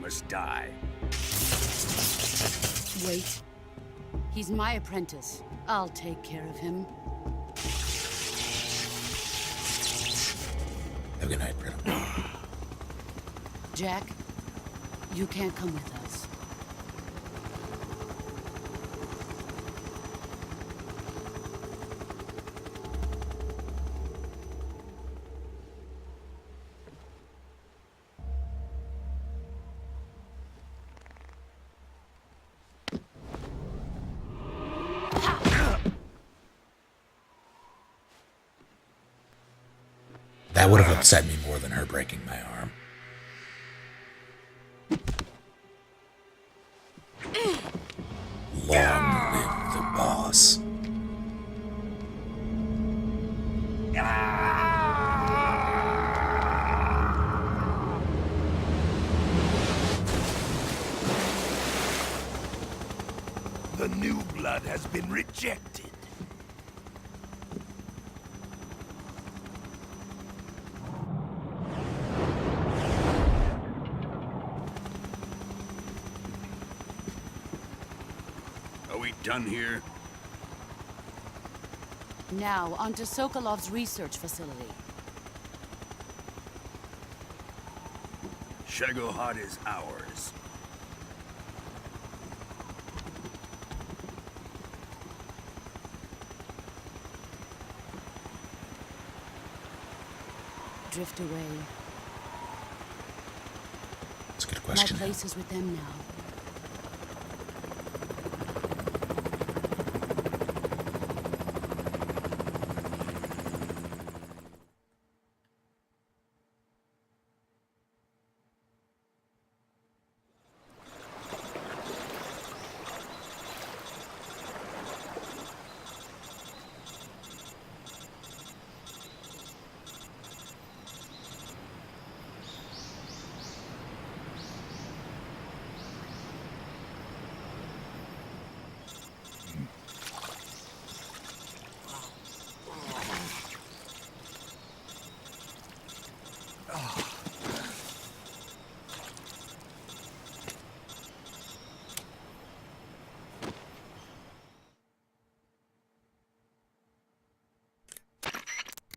must die. Wait. He's my apprentice. I'll take care of him. Have a good night, Brittle. Jack, you can't come with us. That would have upset me more than her breaking my arm. Long live the boss. The new blood has been rejected. Are we done here? Now, on to Sokolov's research facility. Shagohod is ours. Drift away. That's a good My question. place is with them now.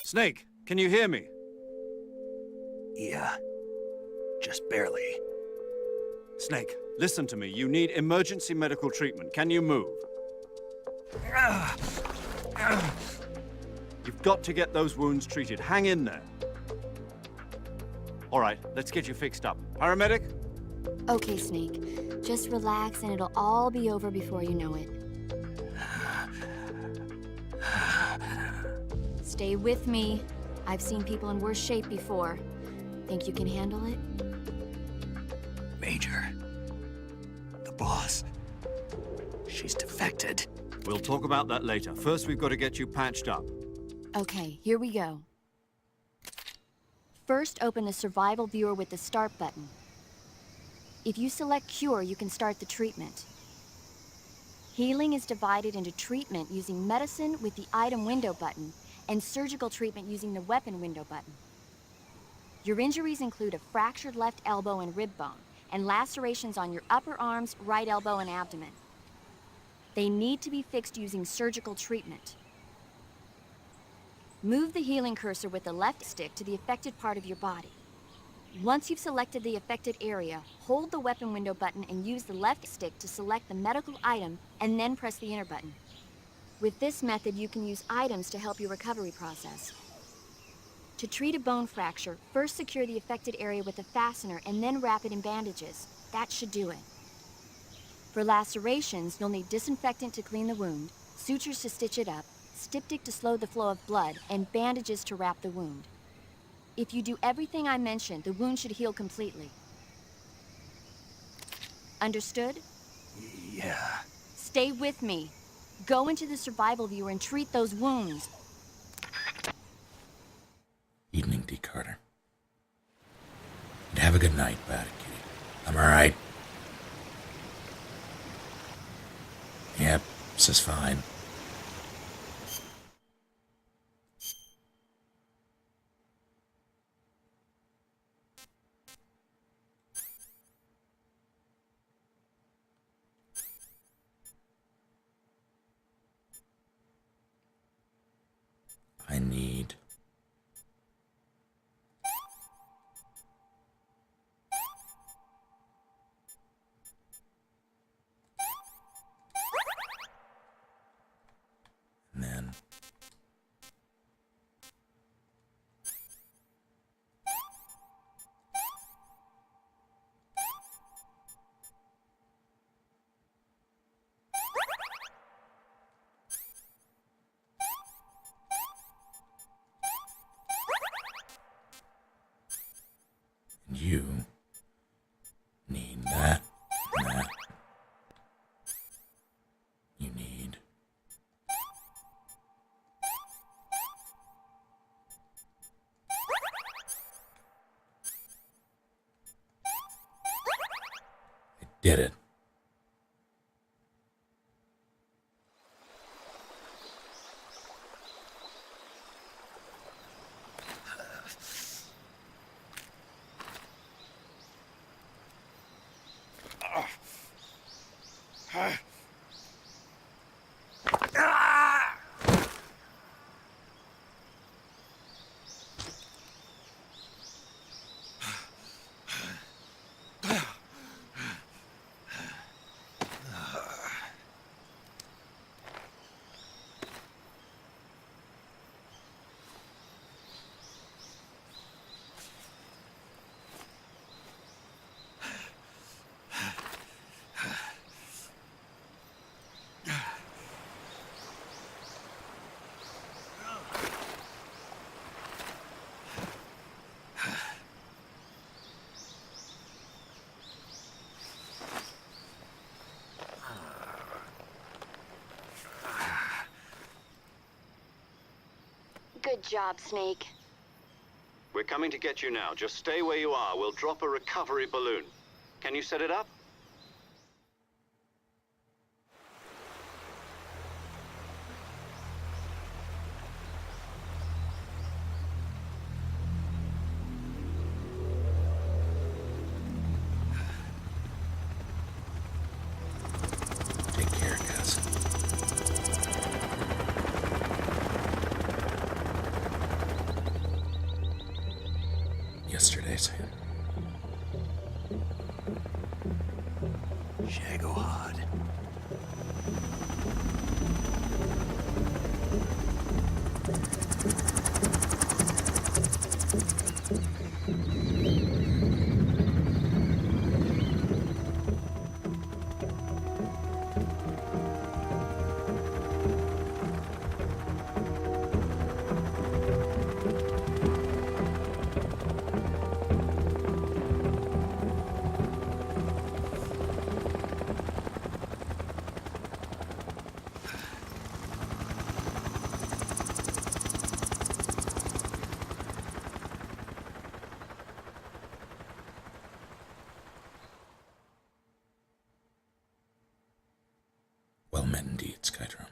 Snake, can you hear me? Yeah. Just barely. Snake, listen to me. You need emergency medical treatment. Can you move? You've got to get those wounds treated. Hang in there. All right, let's get you fixed up. Paramedic? Okay, Snake. Just relax and it'll all be over before you know it. Stay with me. I've seen people in worse shape before. Think you can handle it? Major. The boss. She's defected. We'll talk about that later. First, we've got to get you patched up. Okay, here we go. First, open the survival viewer with the start button. If you select cure, you can start the treatment. Healing is divided into treatment using medicine with the item window button and surgical treatment using the weapon window button. Your injuries include a fractured left elbow and rib bone, and lacerations on your upper arms, right elbow, and abdomen. They need to be fixed using surgical treatment. Move the healing cursor with the left stick to the affected part of your body. Once you've selected the affected area, hold the weapon window button and use the left stick to select the medical item, and then press the enter button. With this method, you can use items to help your recovery process. To treat a bone fracture, first secure the affected area with a fastener and then wrap it in bandages. That should do it. For lacerations, you'll need disinfectant to clean the wound, sutures to stitch it up, styptic to slow the flow of blood, and bandages to wrap the wound. If you do everything I mentioned, the wound should heal completely. Understood? Yeah. Stay with me. Go into the survival viewer and treat those wounds. Evening, D. Carter. And have a good night, Bad Kitty. I'm alright. Yep, this is fine. You need that. That. You need. I did it. Good job, Snake. We're coming to get you now. Just stay where you are. We'll drop a recovery balloon. Can you set it up? Take care, Gus. Yesterday's him. Shagohod. Well met indeed, Skydrome.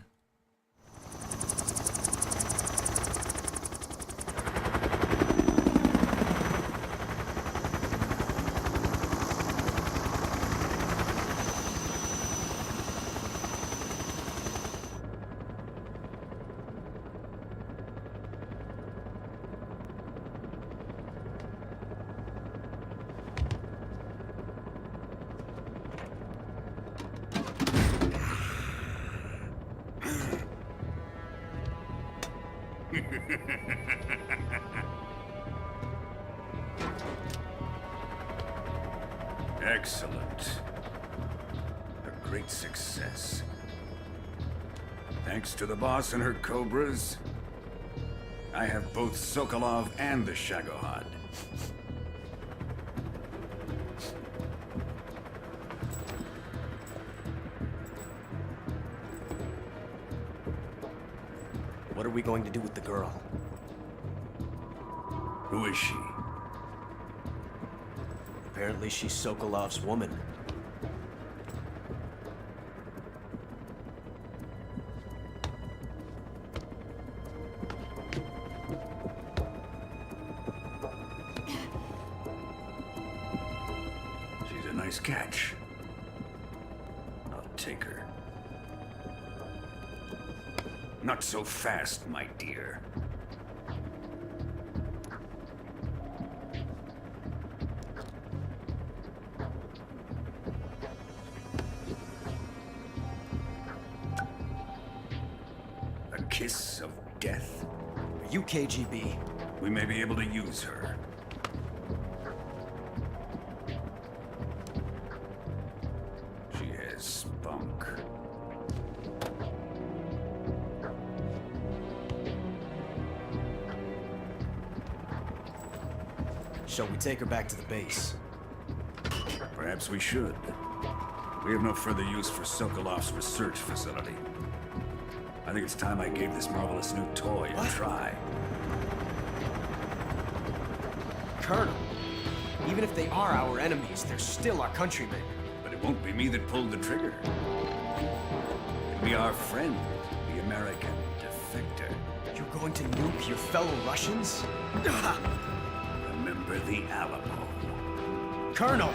Excellent. A great success. Thanks to the boss and her cobras, I have both Sokolov and the Shagohod. What are we going to do with the girl? Who is she? Apparently she's Sokolov's woman. She's a nice catch. I'll take her. Not so fast, my dear. A kiss of death. Are you KGB? We may be able to use her. She has spunk. Shall we take her back to the base? Perhaps we should. We have no further use for Sokolov's research facility. I think it's time I gave this marvelous new toy a try. Colonel, even if they are our enemies, they're still our countrymen. But it won't be me that pulled the trigger. It'll be our friend, the American defector. You're going to nuke your fellow Russians? Remember the Alamo. Colonel!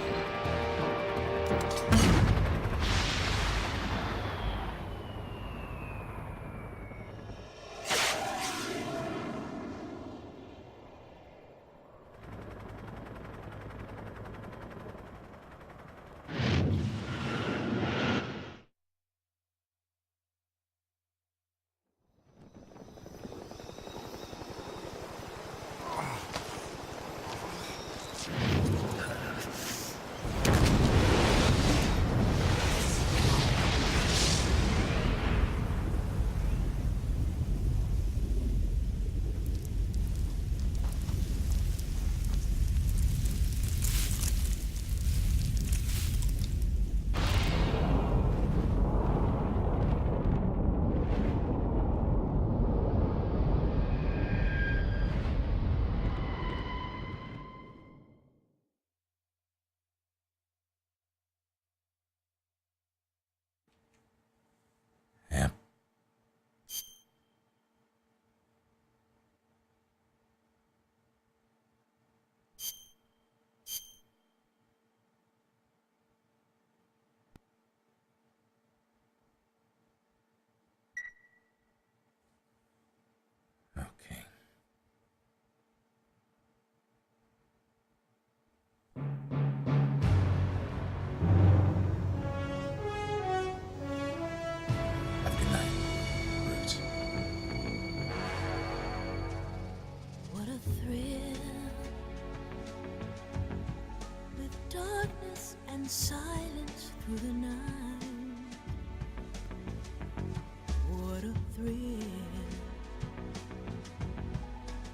Yep. Okay. Have a good night, Roots. What a thrill, with darkness and silence through the night. What a thrill.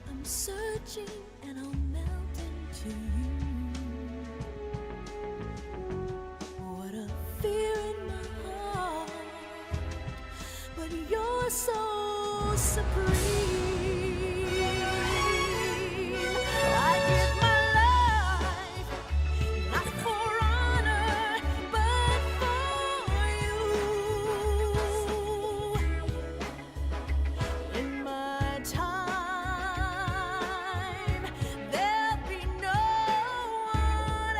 I'm searching and I'll melt into you. What a fear in my heart, but you're so supreme. I give my life, not for honor, but for you. In my time, there'll be no one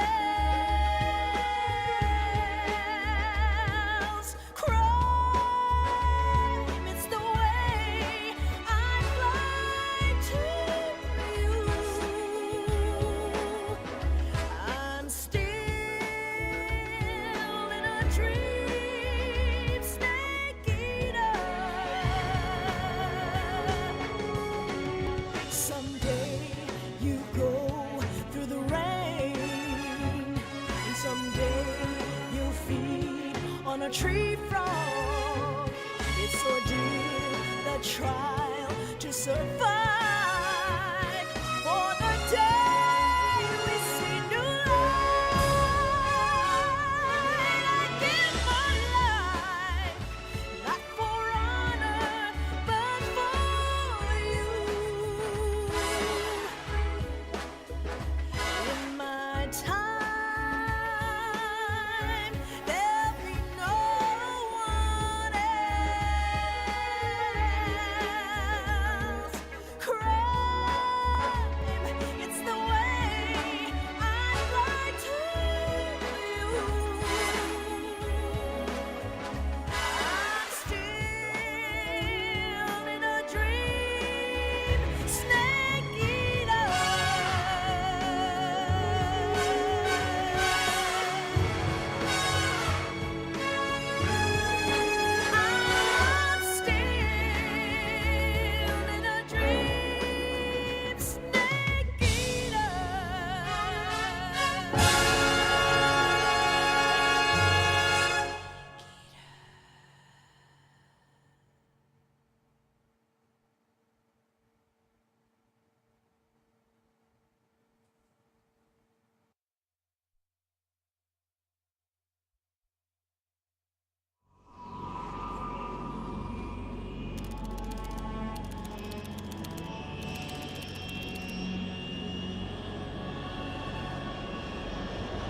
else. Crime, it's the way I fly to you. I'm still in a dream, snake eater. Someday you go through the rain, and someday you'll feed on a tree frog. It's ordeal, the trial to survive for the day we see new light. I give my life, not for honor, but for you. In my time, there'll be no one else. Cry.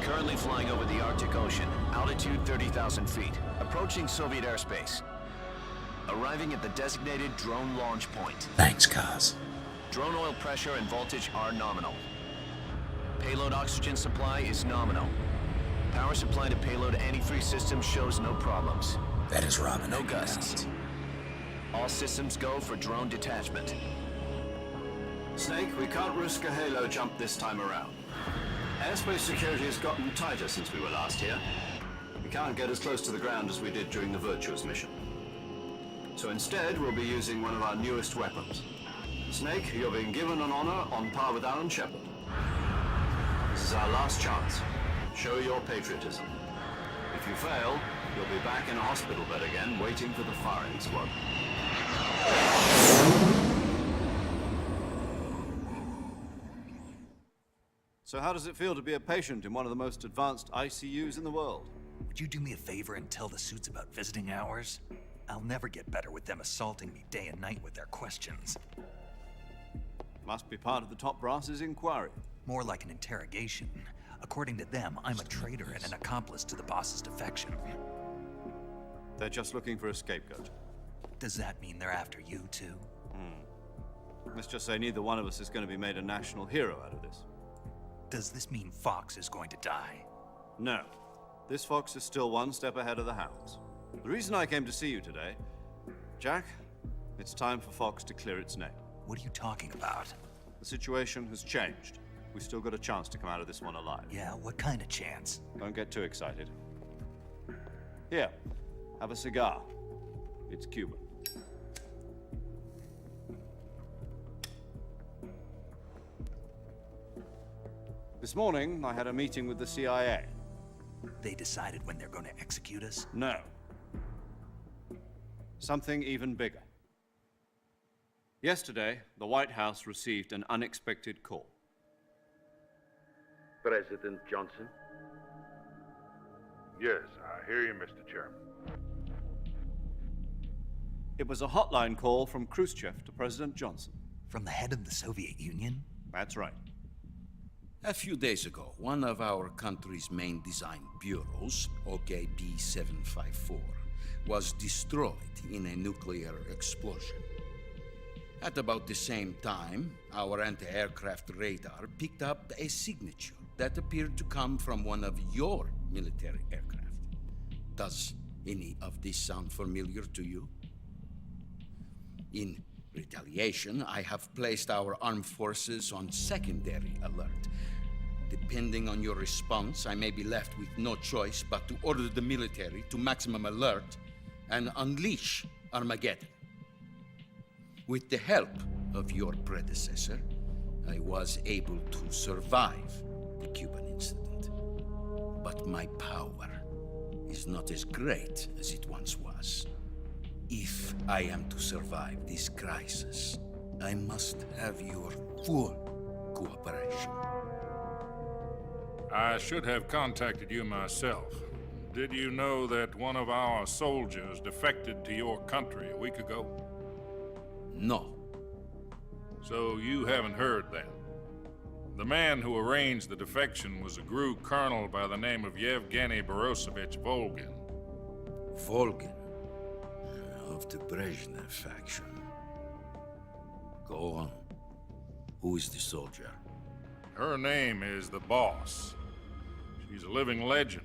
Currently flying over the Arctic Ocean, altitude 30,000 feet, approaching Soviet airspace. Arriving at the designated drone launch point. Thanks, Kaz. Drone oil pressure and voltage are nominal. Payload oxygen supply is nominal. Power supply to payload anti-3 systems shows no problems. That is Robin. No gusts. All systems go for drone detachment. Snake, we can't risk a halo jump this time around. Airspace security has gotten tighter since we were last here. We can't get as close to the ground as we did during the Virtuous mission. So instead, we'll be using one of our newest weapons. Snake, you're being given an honor on par with Alan Shepard. This is our last chance. Show your patriotism. If you fail, you'll be back in a hospital bed again, waiting for the firing squad. So how does it feel to be a patient in one of the most advanced ICUs in the world? Would you do me a favor and tell the suits about visiting hours? I'll never get better with them assaulting me day and night with their questions. Must be part of the top brass's inquiry. More like an interrogation. According to them, I'm a traitor and an accomplice to the boss's defection. They're just looking for a scapegoat. Does that mean they're after you, too? Let's just say neither one of us is going to be made a national hero out of this. Does this mean Fox is going to die? No. This fox is still one step ahead of the hounds. The reason I came to see you today, Jack, it's time for Fox to clear its name. What are you talking about? The situation has changed. We still got a chance to come out of this one alive. Yeah, what kind of chance? Don't get too excited. Here, have a cigar. It's Cuban. This morning, I had a meeting with the CIA. They decided when they're going to execute us? No. Something even bigger. Yesterday, the White House received an unexpected call. President Johnson? Yes, I hear you, Mr. Chairman. It was a hotline call from Khrushchev to President Johnson. From the head of the Soviet Union? That's right. A few days ago, one of our country's main design bureaus, OKB 754, was destroyed in a nuclear explosion. At about the same time, our anti-aircraft radar picked up a signature that appeared to come from one of your military aircraft. Does any of this sound familiar to you? In retaliation, I have placed our armed forces on secondary alert. Depending on your response, I may be left with no choice but to order the military to maximum alert and unleash Armageddon. With the help of your predecessor, I was able to survive the Cuban incident. But my power is not as great as it once was. If I am to survive this crisis, I must have your full cooperation. I should have contacted you myself. Did you know that one of our soldiers defected to your country a week ago? No. So you haven't heard then. The man who arranged the defection was a GRU colonel by the name of Yevgeny Borosovich Volgin. Volgin? Of the Brezhnev faction. Go on. Who is the soldier? Her name is the Boss. She's a living legend.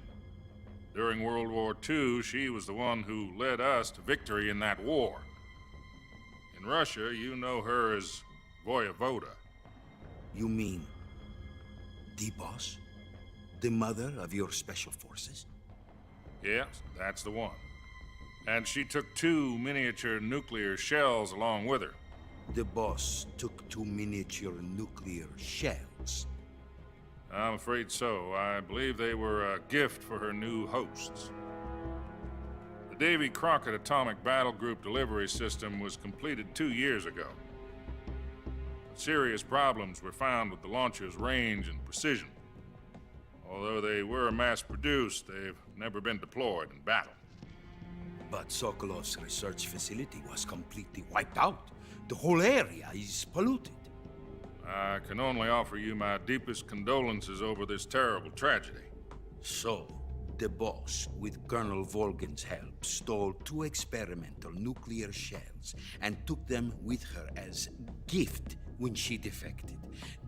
During World War II, she was the one who led us to victory in that war. In Russia, you know her as Voyevoda. You mean the Boss? The mother of your special forces? Yes, that's the one. And she took 2 miniature nuclear shells along with her. The Boss took 2 miniature nuclear shells? I'm afraid so. I believe they were a gift for her new hosts. The Davy Crockett Atomic Battle Group delivery system was completed 2 years ago. But serious problems were found with the launcher's range and precision. Although they were mass-produced, they've never been deployed in battle. But Sokolov's research facility was completely wiped out. The whole area is polluted. I can only offer you my deepest condolences over this terrible tragedy. So, the boss, with Colonel Volgin's help, stole 2 experimental nuclear shells and took them with her as gift when she defected.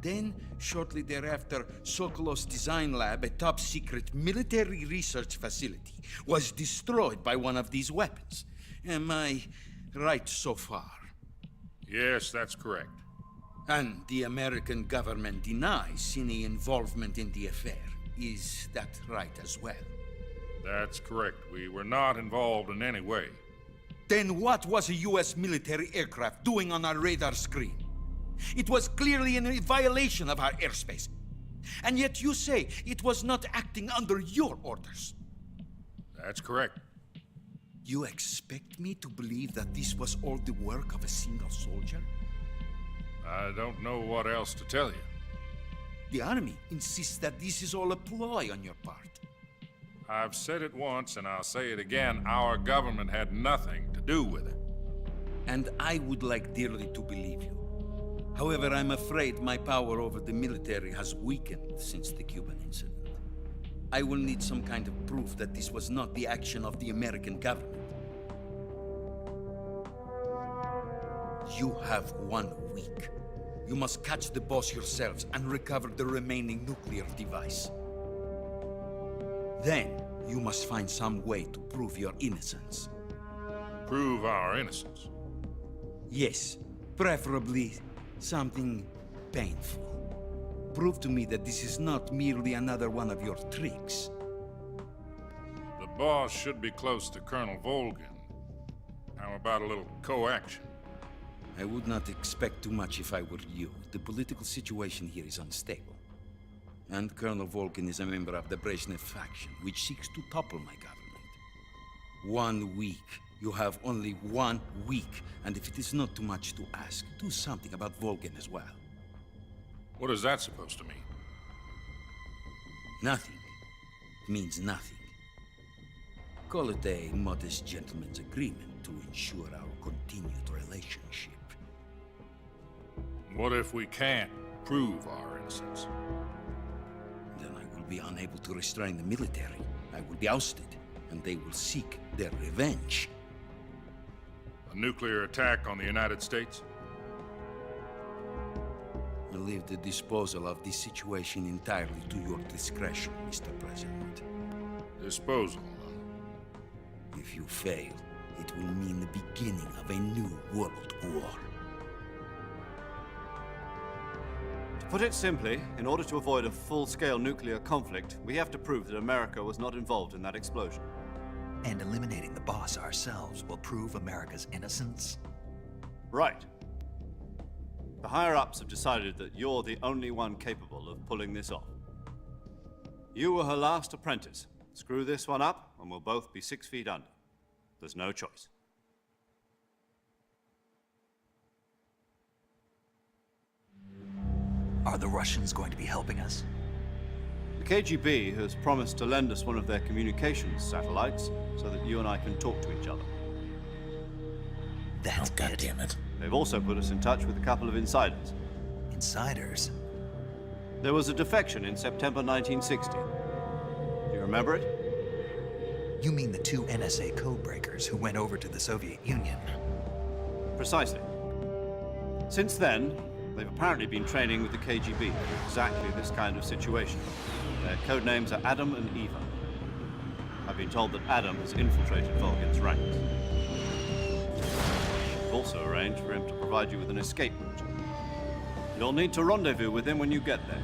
Then, shortly thereafter, Sokolov's design lab, a top-secret military research facility, was destroyed by one of these weapons. Am I right so far? Yes, that's correct. And the American government denies any involvement in the affair. Is that right as well? That's correct. We were not involved in any way. Then what was a U.S. military aircraft doing on our radar screen? It was clearly in a violation of our airspace. And yet you say it was not acting under your orders. That's correct. You expect me to believe that this was all the work of a single soldier? I don't know what else to tell you. The Army insists that this is all a ploy on your part. I've said it once, and I'll say it again. Our government had nothing to do with it. And I would like dearly to believe you. However, I'm afraid my power over the military has weakened since the Cuban incident. I will need some kind of proof that this was not the action of the American government. You have 1 week. You must catch the boss yourselves and recover the remaining nuclear device. Then, you must find some way to prove your innocence. Prove our innocence? Yes, preferably something painful. Prove to me that this is not merely another one of your tricks. The boss should be close to Colonel Volgin. How about a little co-action? I would not expect too much if I were you. The political situation here is unstable. And Colonel Volgin is a member of the Brezhnev faction, which seeks to topple my government. 1 week. You have only 1 week. And if it is not too much to ask, do something about Volgin as well. What is that supposed to mean? Nothing. It means nothing. Call it a modest gentleman's agreement to ensure our continued relationship. What if we can't prove our innocence? Then I will be unable to restrain the military. I will be ousted, and they will seek their revenge. A nuclear attack on the United States? I leave the disposal of this situation entirely to your discretion, Mr. President. Disposal? If you fail, it will mean the beginning of a new world war. To put it simply, in order to avoid a full-scale nuclear conflict, we have to prove that America was not involved in that explosion. And eliminating the boss ourselves will prove America's innocence? Right. The higher-ups have decided that you're the only one capable of pulling this off. You were her last apprentice. Screw this one up, and we'll both be 6 feet under. There's no choice. Are the Russians going to be helping us? The KGB has promised to lend us one of their communications satellites so that you and I can talk to each other. That's Oh, God damn it. They've also put us in touch with a couple of insiders. Insiders? There was a defection in September 1960. Do you remember it? You mean the 2 NSA codebreakers who went over to the Soviet Union? Precisely. Since then, they've apparently been training with the KGB for exactly this kind of situation. Their code names are Adam and Eva. I've been told that Adam has infiltrated Volgin's ranks. I've also arranged for him to provide you with an escape route. You'll need to rendezvous with him when you get there.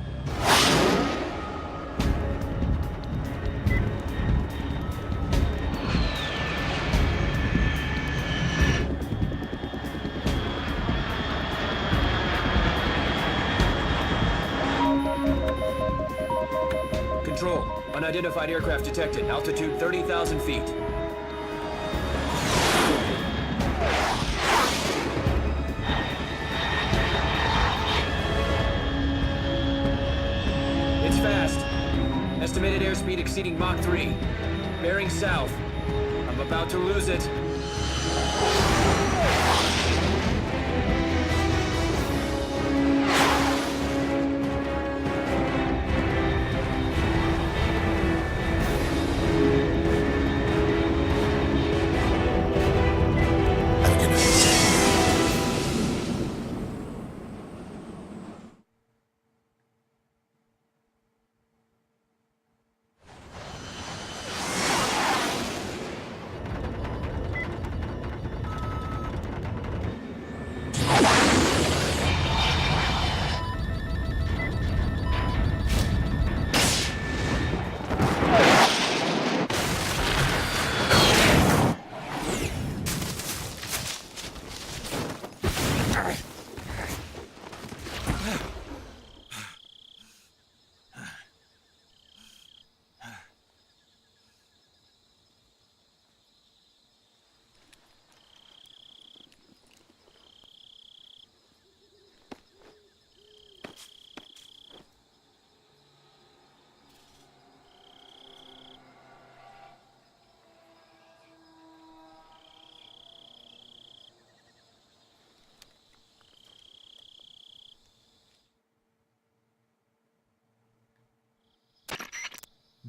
Control. Unidentified aircraft detected. Altitude 30,000 feet. It's fast. Estimated airspeed exceeding Mach 3. Bearing south. I'm about to lose it.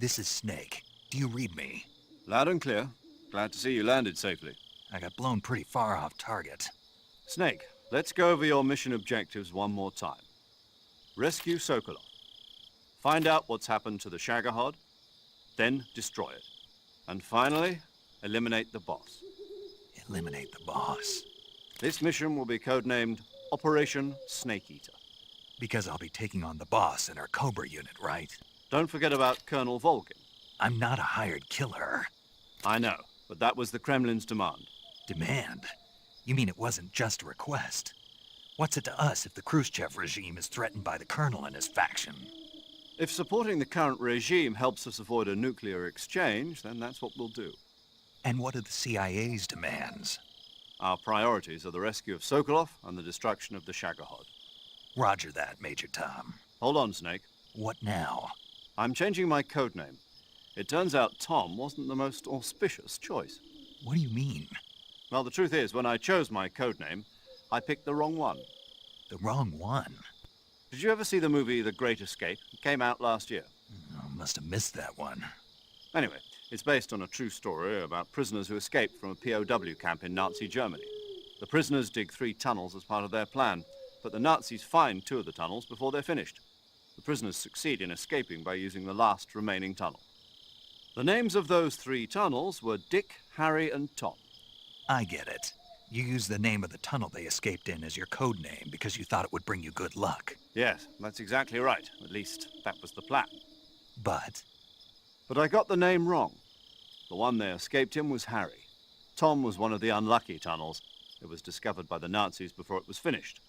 This is Snake. Do you read me? Loud and clear. Glad to see you landed safely. I got blown pretty far off target. Snake, let's go over your mission objectives one more time. Rescue Sokolov. Find out what's happened to the Shagohod, then destroy it. And finally, eliminate the boss. Eliminate the boss. This mission will be codenamed Operation Snake Eater. Because I'll be taking on the boss in our Cobra unit, right? Don't forget about Colonel Volgin. I'm not a hired killer. I know, but that was the Kremlin's demand. Demand? You mean it wasn't just a request? What's it to us if the Khrushchev regime is threatened by the Colonel and his faction? If supporting the current regime helps us avoid a nuclear exchange, then that's what we'll do. And what are the CIA's demands? Our priorities are the rescue of Sokolov and the destruction of the Shagohod. Roger that, Major Tom. Hold on, Snake. What now? I'm changing my codename. It turns out Tom wasn't the most auspicious choice. What do you mean? Well, the truth is, when I chose my codename, I picked the wrong one. The wrong one? Did you ever see the movie The Great Escape? It came out last year. Oh, must have missed that one. Anyway, it's based on a true story about prisoners who escaped from a POW camp in Nazi Germany. The prisoners dig 3 tunnels as part of their plan, but the Nazis find 2 of the tunnels before they're finished. The prisoners succeed in escaping by using the last remaining tunnel. The names of those 3 tunnels were Dick, Harry, and Tom. I get it. You used the name of the tunnel they escaped in as your code name because you thought it would bring you good luck. Yes, that's exactly right. At least, that was the plan. But I got the name wrong. The one they escaped in was Harry. Tom was one of the unlucky tunnels. It was discovered by the Nazis before it was finished.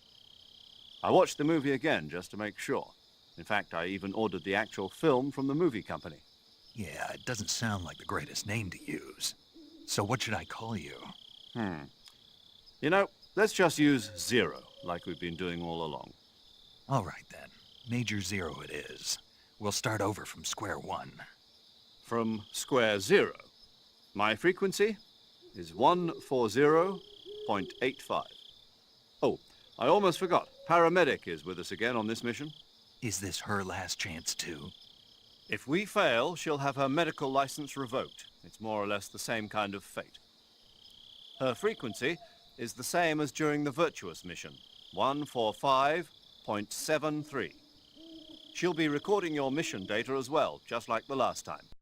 I watched the movie again just to make sure. In fact, I even ordered the actual film from the movie company. yeah, it doesn't sound like the greatest name to use. So what should I call you? You know, let's just use Zero, like we've been doing all along. All right, then. Major Zero it is. We'll start over from square one. From square 0. My frequency is 140.85. Oh, I almost forgot. Paramedic is with us again on this mission. Is this her last chance, too? If we fail, she'll have her medical license revoked. It's more or less the same kind of fate. Her frequency is the same as during the Virtuous mission, 145.73. She'll be recording your mission data as well, just like the last time.